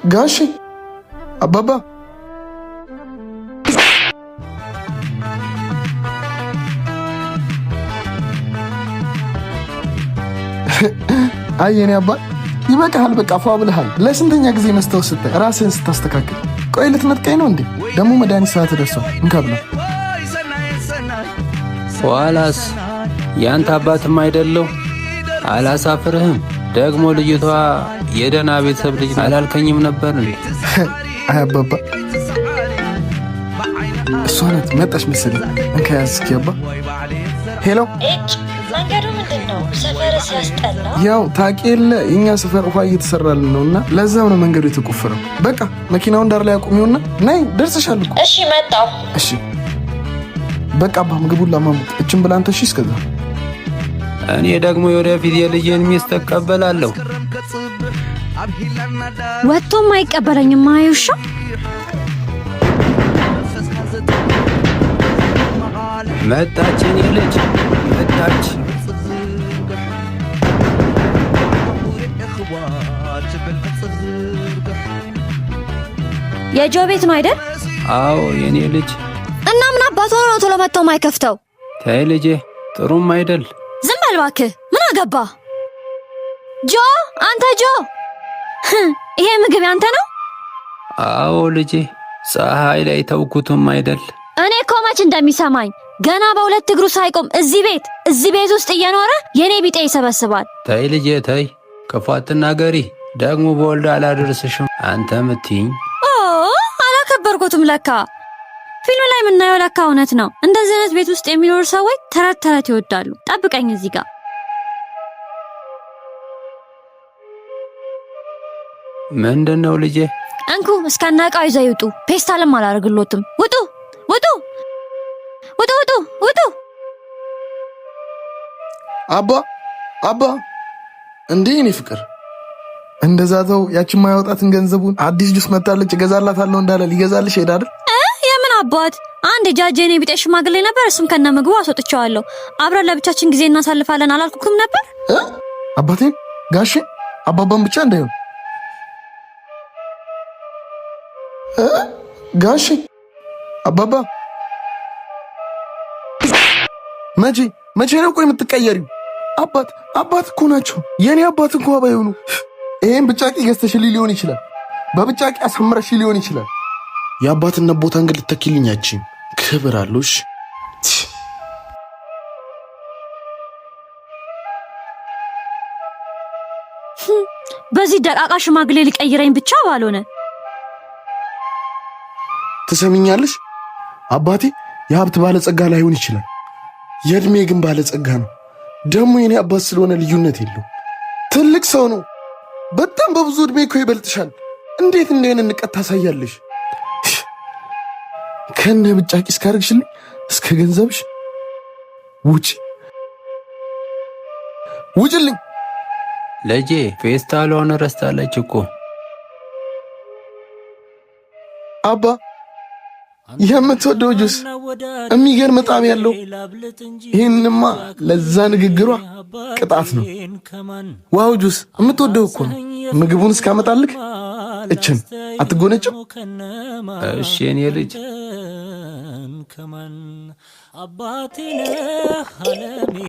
ጋሼ አባባ አየኔ አባ ይበቃሃል። በቃ ፏ ብለሃል። ለስንተኛ ጊዜ መስታወት ስታይ ራስህን ስታስተካክል? ቆይ ልትነጥቀኝ ነው እንዴ? ደግሞ መድኃኒት ሰዓት ደርሷል። እንካብላ ዋላስ ያንተ አባትም አይደለው? አላሳፍርህም? ደግሞ ልጅቷ የደና ቤተሰብ ልጅ አላልከኝም ነበር እንዴ? አይ አባባ እሷ ናት። መጣሽ መሰለኝ። እንካያዝ እስኪ አባ። ሄሎ መንገዱ ምንድነው? ሰፈር ሲያስጠላ። ያው ታውቂ የለ እኛ ሰፈር ውሃ እየተሰራልን ነውና ለዛው ነው መንገዱ የተቆፈረው። በቃ መኪናውን ዳር ላይ አቁሚውና ነይ፣ ደርሰሻል እኮ። እሺ መጣው። እሺ በቃ አባ ምግቡን ለማሞቅ እችን ብላንተ። እሺ እስከዛ እኔ ደግሞ የወደፊት የልጄን ሚስት እቀበላለሁ። ወጥቶም አይቀበለኝም። አይውሻ መጣች፣ የኔ ልጅ መጣች። የጆ ቤት ነው አይደል? አዎ የኔ ልጅ። እና ምን አባቱ ነው ቶሎ መጥተው ማይከፍተው? ተይ ልጄ፣ ጥሩም አይደል። ዝም በል እባክህ። ምን አገባ? ጆ አንተ ጆ፣ ይሄ ምግብ ያንተ ነው? አዎ ልጄ፣ ፀሐይ ላይ ተውኩትም አይደል። እኔ እኮ መች እንደሚሰማኝ ገና በሁለት እግሩ ሳይቆም እዚህ ቤት ውስጥ እየኖረ የኔ ቢጤ ይሰበስባል። ተይ ልጄ ተይ፣ ክፉ አትናገሪ። ደግሞ በወልድ አላደርስሽም አንተ ምትይኝ። አላከበርኩትም ለካ። ፊልም ላይ የምናየው ለካ እውነት ነው። እንደዚህ አይነት ቤት ውስጥ የሚኖሩ ሰዎች ተረት ይወዳሉ። ጠብቀኝ እዚህ ጋር። ምንድነው ልጄ? እንኩ እስከናቃው ይዘው ይውጡ። ፔስታልም አላደርግሎትም። ውጡ ውጡ ውጡ ውጡ ውጡ። አባ እንዴ እኔ ፍቅር እንደዛተው ያቺን ማያወጣትን ገንዘቡን አዲስ ጁስ መጣለች እገዛላታለሁ እንዳለ ሊገዛልሽ ሄዳ አይደል? የምን አባት አንድ ጃጄኔ ቢጤ ሽማግሌ ነበር። እሱም ከነ ምግቡ አስወጥቻለሁ። አብረን ለብቻችን ጊዜ እናሳልፋለን አላልኩኩም ነበር? አባቴ ጋሼ አባባን ብቻ እንዳይሆን ጋሼ አባባ መቼ ነው ቆይ የምትቀየሪው? አባት እኮ ናቸው። የኔ አባት እንኳ ባይሆኑ ይሄን ብጫቂ ገዝተሽልኝ ሊሆን ይችላል። በብጫቂ አሳምረሽ ሊሆን ይችላል። የአባትነት ቦታ እንግዲህ ልትተኪልኛችን ክብር አለሽ። በዚህ ደቃቃ ሽማግሌ ሊቀይረኝ ብቻ ባልሆነ። ትሰሚኛለሽ? አባቴ የሀብት ባለጸጋ ላይሆን ይችላል፣ የእድሜ ግን ባለጸጋ ነው። ደግሞ የኔ አባት ስለሆነ ልዩነት የለው። ትልቅ ሰው ነው። በጣም በብዙ እድሜ እኮ ይበልጥሻል። እንዴት እንደሆነ ንቀት ታሳያለሽ? ከነ ብጫቂ እስካርግሽልኝ እስከ ገንዘብሽ ውጭልኝ። ልጄ ፌስታሏን ረስታለች እኮ። አባ የምትወደው ጁስ የሚገርም ጣዕም ያለው። ይህንማ ለዛ ንግግሯ ቅጣት ነው። ዋው ጁስ የምትወደው እኮ ነው። ምግቡን እስካመጣልክ እችን አትጎነጭም? እሺ የኔ ልጅ።